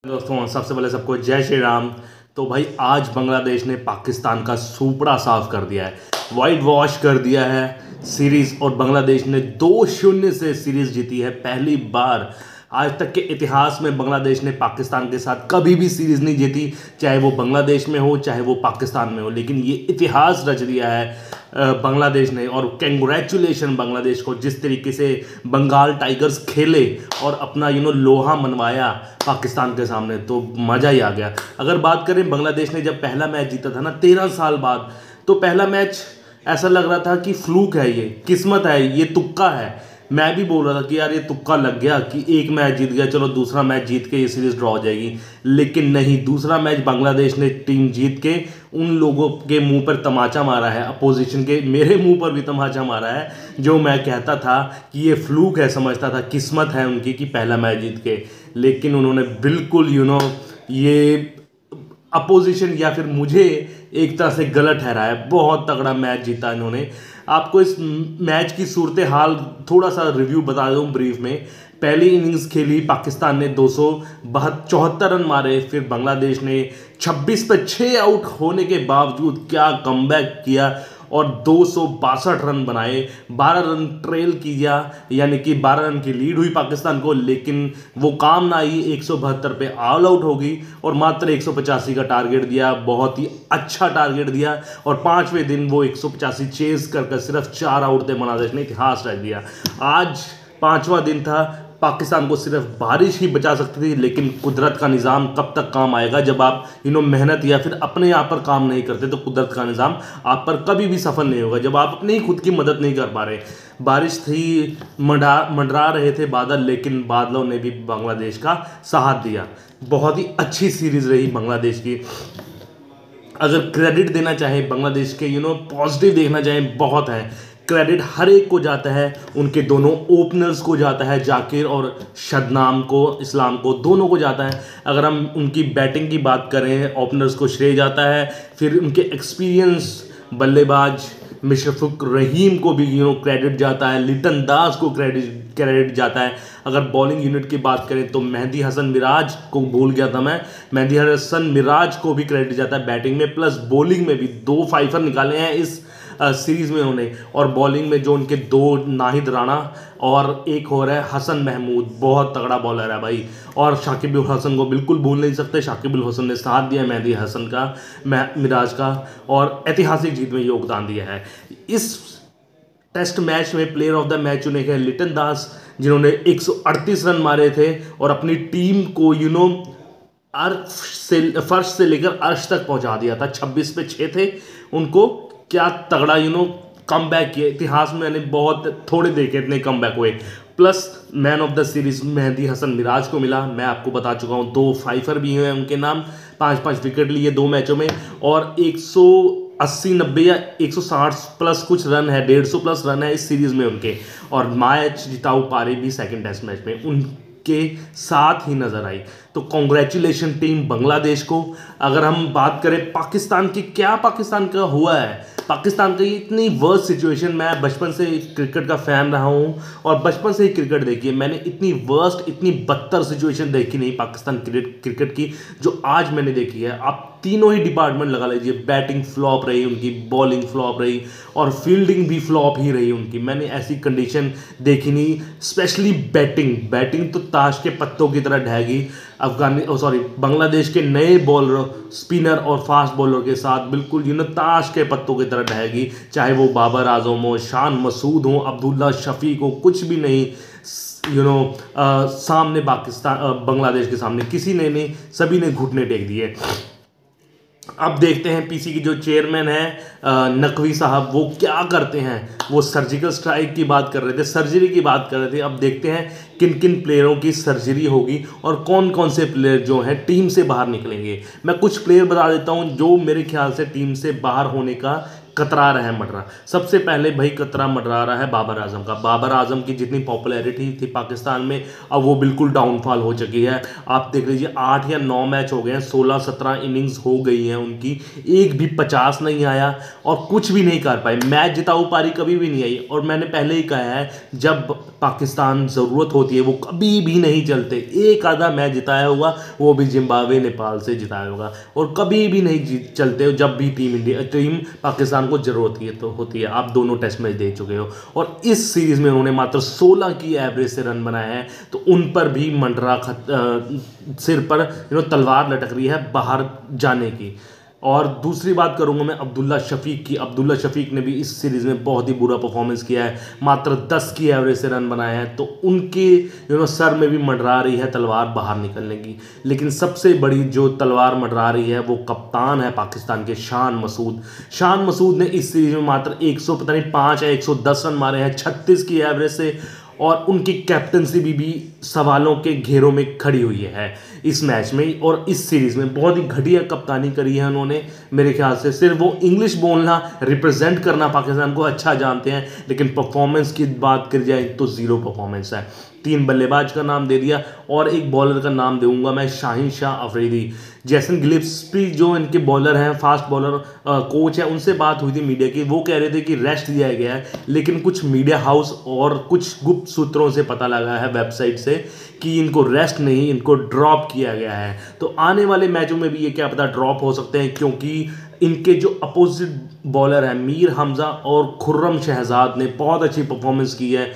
दोस्तों सबसे पहले सबको जय श्री राम। तो भाई आज बांग्लादेश ने पाकिस्तान का सूपड़ा साफ कर दिया है, वाइट वॉश कर दिया है सीरीज और बांग्लादेश ने 2-0 से सीरीज जीती है। पहली बार आज तक के इतिहास में बांग्लादेश ने पाकिस्तान के साथ कभी भी सीरीज नहीं जीती, चाहे वो बांग्लादेश में हो चाहे वो पाकिस्तान में हो, लेकिन ये इतिहास रच दिया है बांग्लादेश ने। और कैंग्रेचुलेशन बांग्लादेश को, जिस तरीके से बंगाल टाइगर्स खेले और अपना लोहा मनवाया पाकिस्तान के सामने, तो मज़ा ही आ गया। अगर बात करें बांग्लादेश ने जब पहला मैच जीता था ना 13 साल बाद, तो पहला मैच ऐसा लग रहा था कि फ्लूक है, ये किस्मत है, ये तुक्का है। मैं भी बोल रहा था कि यार ये तुक्का लग गया कि एक मैच जीत गया, चलो दूसरा मैच जीत के ये सीरीज ड्रॉ हो जाएगी। लेकिन नहीं, दूसरा मैच बांग्लादेश ने टीम जीत के उन लोगों के मुंह पर तमाचा मारा है, अपोजिशन के मेरे मुंह पर भी तमाचा मारा है। जो मैं कहता था कि ये फ्लूक है, समझता था किस्मत है उनकी कि पहला मैच जीत के, लेकिन उन्होंने बिल्कुल ये अपोजिशन या फिर मुझे एक तरह से गलत ठहराया। बहुत तगड़ा मैच जीता इन्होंने। आपको इस मैच की सूरत हाल थोड़ा सा रिव्यू बता दूं ब्रीफ में। पहली इनिंग्स खेली पाकिस्तान ने 274 रन मारे, फिर बांग्लादेश ने 26 पे 6 आउट होने के बावजूद क्या कमबैक किया और 262 रन बनाए। 12 रन ट्रेल किया, यानी कि 12 रन की लीड हुई पाकिस्तान को, लेकिन वो काम ना आई। 172 पे ऑल आउट हो गई और मात्र 185 का टारगेट दिया, बहुत ही अच्छा टारगेट दिया। और 5वें दिन वो 185 चेज कर सिर्फ 4 आउट थे, बांग्लादेश ने इतिहास रच दिया। आज 5वां दिन था, पाकिस्तान को सिर्फ बारिश ही बचा सकती थी, लेकिन कुदरत का निज़ाम कब तक काम आएगा। जब आप मेहनत या फिर अपने आप पर काम नहीं करते, तो कुदरत का निज़ाम आप पर कभी भी सफल नहीं होगा। जब आप अपनी ही खुद की मदद नहीं कर पा रहे, बारिश थी, मंडरा रहे थे बादल, लेकिन बादलों ने भी बांग्लादेश का साथ दिया। बहुत ही अच्छी सीरीज़ रही बांग्लादेश की। अगर क्रेडिट देना चाहे बांग्लादेश के पॉजिटिव देखना चाहे, बहुत है। क्रेडिट हर एक को जाता है, उनके दोनों ओपनर्स को जाता है, जाकिर और शदनाम को, इस्लाम को, दोनों को जाता है। अगर हम उनकी बैटिंग की बात करें, ओपनर्स को श्रेय जाता है, फिर उनके एक्सपीरियंस बल्लेबाज मुशफिक रहीम को भी क्रेडिट जाता है, लिटन दास को क्रेडिट जाता है। अगर बॉलिंग यूनिट की बात करें तो मेहदी हसन मिराज को भूल गया था मैं, मेहदी हसन मिराज को भी क्रेडिट जाता है बैटिंग में, प्लस बॉलिंग में भी 2 फाइफर निकाले हैं इस सीरीज़ में उन्होंने। और बॉलिंग में जो उनके 2 नाहिद राणा और एक हो रहा है हसन महमूद, बहुत तगड़ा बॉलर है भाई। और शाकिब उल हसन को बिल्कुल भूल नहीं सकते, शाकिब उल हसन ने साथ दिया मेहदी हसन का, मिराज का, और ऐतिहासिक जीत में योगदान दिया है। इस टेस्ट मैच में प्लेयर ऑफ द मैच चुने गए लिटन दास, जिन्होंने 138 रन मारे थे और अपनी टीम को फर्श से लेकर अर्श तक पहुंचा दिया था। 26 पे 6 थे उनको, क्या तगड़ा कम बैक किया। इतिहास में मैंने बहुत थोड़े देखे इतने कम बैक हुए। Plus man of the series Mehdi Hasan Miraz को मिला। मैं आपको बता चुका हूँ 2 फाइफर भी हुए उनके नाम, 5-5 विकेट लिए 2 मैचों में, और 180-90 या 160 प्लस कुछ रन है, 150 प्लस रन है इस सीरीज में उनके। और मैच जिताऊ पारी भी सेकंड टेस्ट मैच में उनके साथ ही नजर आई। तो कॉन्ग्रेचुलेशन टीम बांग्लादेश को। अगर हम बात करें पाकिस्तान की, क्या पाकिस्तान का हुआ है, पाकिस्तान की इतनी वर्स्ट सिचुएशन, मैं बचपन से क्रिकेट का फ़ैन रहा हूँ और बचपन से ही क्रिकेट देखी है मैंने, इतनी वर्स्ट, इतनी बदतर सिचुएशन देखी नहीं पाकिस्तान क्रिकेट की जो आज मैंने देखी है। आप तीनों ही डिपार्टमेंट लगा लीजिए, बैटिंग फ्लॉप रही उनकी, बॉलिंग फ्लॉप रही और फील्डिंग भी फ्लॉप ही रही उनकी। मैंने ऐसी कंडीशन देखी नहीं। स्पेशली बैटिंग तो ताश के पत्तों की तरह ढह गई। बांग्लादेश के नए बॉलर, स्पिनर और फास्ट बॉलर के साथ बिल्कुल ताश के पत्तों की तरह ढहेगी। चाहे वो बाबर आजम हो, शान मसूद हो, अब्दुल्ला शफीक हो, कुछ भी नहीं सामने बांग्लादेश के सामने किसी ने नहीं, सभी ने घुटने टेक दिए। अब देखते हैं पीसी की जो चेयरमैन है नकवी साहब, वो क्या करते हैं। वो सर्जिकल स्ट्राइक की बात कर रहे थे, सर्जरी की बात कर रहे थे। अब देखते हैं किन किन प्लेयरों की सर्जरी होगी और कौन कौन से प्लेयर जो हैं टीम से बाहर निकलेंगे। मैं कुछ प्लेयर बता देता हूं जो मेरे ख्याल से टीम से बाहर होने का कतरा रहा है, मडरा। सबसे पहले भाई कतरा मडरा रहा है बाबर आजम का। बाबर आजम की जितनी पॉपुलैरिटी थी पाकिस्तान में, अब वो बिल्कुल डाउनफॉल हो चुकी है। आप देख लीजिए 8 या 9 मैच हो गए हैं, 16-17 इनिंग्स हो गई हैं उनकी, एक भी 50 नहीं आया और कुछ भी नहीं कर पाए। मैच जिताऊ पारी कभी भी नहीं आई। और मैंने पहले ही कहा है, जब पाकिस्तान ज़रूरत होती है वो कभी भी नहीं चलते। एक आधा मैच जिताया होगा वो भी जिम्बाब्वे नेपाल से जिताया होगा, और कभी भी नहीं चलते जब भी टीम पाकिस्तान को ज़रूरत होती है। आप दोनों टेस्ट मैच दे चुके हो और इस सीरीज़ में उन्होंने मात्र 16 की एवरेज से रन बनाए हैं, तो उन पर भी मंडरा सिर पर तलवार लटक रही है बाहर जाने की। और दूसरी बात करूंगा मैं अब्दुल्ला शफीक की। अब्दुल्ला शफीक ने भी इस सीरीज़ में बहुत ही बुरा परफॉर्मेंस किया है, मात्र 10 की एवरेज से रन बनाए हैं, तो उनके सर में भी मंडरा रही है तलवार बाहर निकलने की। लेकिन सबसे बड़ी जो तलवार मंडरा रही है वो कप्तान है पाकिस्तान के शान मसूद। शान मसूद ने इस सीरीज में मात्र 105 या 110 रन मारे हैं 36 की एवरेज से, और उनकी कैप्टनसी भी सवालों के घेरों में खड़ी हुई है इस मैच में और इस सीरीज़ में। बहुत ही घटिया कप्तानी करी है उन्होंने, मेरे ख्याल से सिर्फ वो इंग्लिश बोलना, रिप्रेजेंट करना पाकिस्तान को अच्छा जानते हैं, लेकिन परफॉर्मेंस की बात करी जाए तो ज़ीरो परफॉर्मेंस है। 3 बल्लेबाज का नाम दे दिया और एक बॉलर का नाम दूंगा मैं, शाहीन शाह अफरीदी। जैसन गिलिस्पी जो इनके बॉलर हैं, फास्ट बॉलर कोच है, उनसे बात हुई थी मीडिया की, वो कह रहे थे कि रेस्ट दिया गया है, लेकिन कुछ मीडिया हाउस और कुछ गुप्त सूत्रों से पता लगा है वेबसाइट से कि इनको रेस्ट नहीं, इनको ड्रॉप किया गया है। तो आने वाले मैचों में भी ये क्या पता ड्रॉप हो सकते हैं, क्योंकि इनके जो अपोजिट बॉलर हैं मीर हमजा और खुर्रम शहजाद ने बहुत अच्छी परफॉर्मेंस की है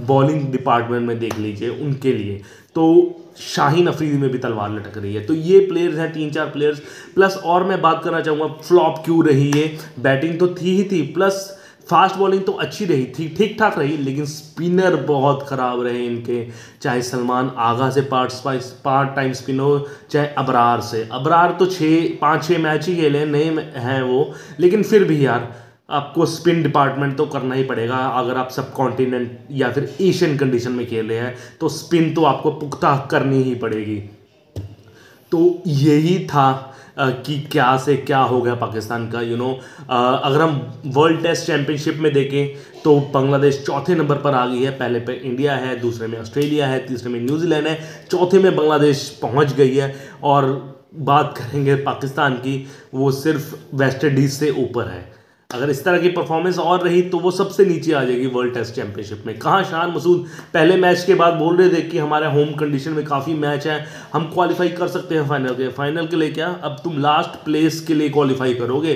बॉलिंग डिपार्टमेंट में, देख लीजिए उनके लिए। तो शाहीन अफरीदी में भी तलवार लटक रही है। तो ये प्लेयर्स हैं 3-4 प्लेयर्स प्लस। और मैं बात करना चाहूँगा फ्लॉप क्यों रही है। बैटिंग तो थी ही थी, प्लस फास्ट बॉलिंग तो अच्छी रही थी, ठीक ठाक रही, लेकिन स्पिनर बहुत ख़राब रहे इनके। चाहे सलमान आगा से पार्ट टाइम स्पिनर, चाहे अबरार से। अबरार तो 5-6 मैच ही खेले, नए हैं वो, लेकिन फिर भी यार आपको स्पिन डिपार्टमेंट तो करना ही पड़ेगा। अगर आप सब कॉन्टिनेंट या फिर एशियन कंडीशन में खेल रहे हैं तो स्पिन तो आपको पुख्ता करनी ही पड़ेगी। तो यही था कि क्या से क्या हो गया पाकिस्तान का। अगर हम वर्ल्ड टेस्ट चैंपियनशिप में देखें तो बांग्लादेश चौथे नंबर पर आ गई है। पहले पे इंडिया है, दूसरे में ऑस्ट्रेलिया है, तीसरे में न्यूजीलैंड है, चौथे में बांग्लादेश पहुंच गई है। और बात करेंगे पाकिस्तान की, वो सिर्फ वेस्ट इंडीज़ से ऊपर है। अगर इस तरह की परफॉर्मेंस और रही तो वो सबसे नीचे आ जाएगी वर्ल्ड टेस्ट चैंपियनशिप में। कहाँ शान मसूद पहले मैच के बाद बोल रहे थे कि हमारे होम कंडीशन में काफ़ी मैच हैं, हम क्वालिफाई कर सकते हैं फाइनल के लिए। क्या अब तुम लास्ट प्लेस के लिए क्वालिफाई करोगे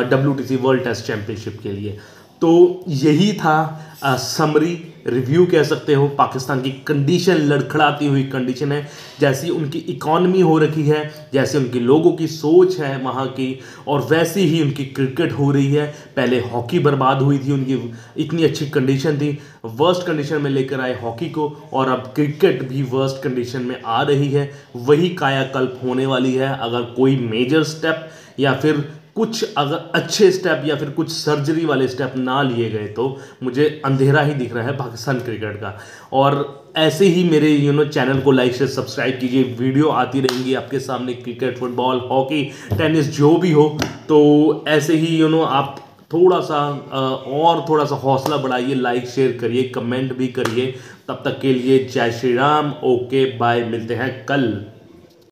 WTC वर्ल्ड टेस्ट चैंपियनशिप के लिए। तो यही था समरी रिव्यू कह सकते हो। पाकिस्तान की कंडीशन लड़खड़ाती हुई कंडीशन है, जैसी उनकी इकॉनमी हो रखी है, जैसे उनकी लोगों की सोच है वहाँ की, और वैसी ही उनकी क्रिकेट हो रही है। पहले हॉकी बर्बाद हुई थी, उनकी इतनी अच्छी कंडीशन थी, वर्स्ट कंडीशन में लेकर आए हॉकी को, और अब क्रिकेट भी वर्स्ट कंडीशन में आ रही है। वही कायाकल्प होने वाली है अगर कोई मेजर स्टेप या फिर कुछ अगर अच्छे स्टेप या फिर कुछ सर्जरी वाले स्टेप ना लिए गए तो मुझे अंधेरा ही दिख रहा है पाकिस्तान क्रिकेट का। और ऐसे ही मेरे चैनल को लाइक शेयर सब्सक्राइब कीजिए, वीडियो आती रहेंगी आपके सामने, क्रिकेट, फुटबॉल, हॉकी, टेनिस, जो भी हो। तो ऐसे ही आप थोड़ा सा हौसला बढ़ाइए, लाइक शेयर करिए, कमेंट भी करिए। तब तक के लिए जय श्री राम, ओके बाय, मिलते हैं कल।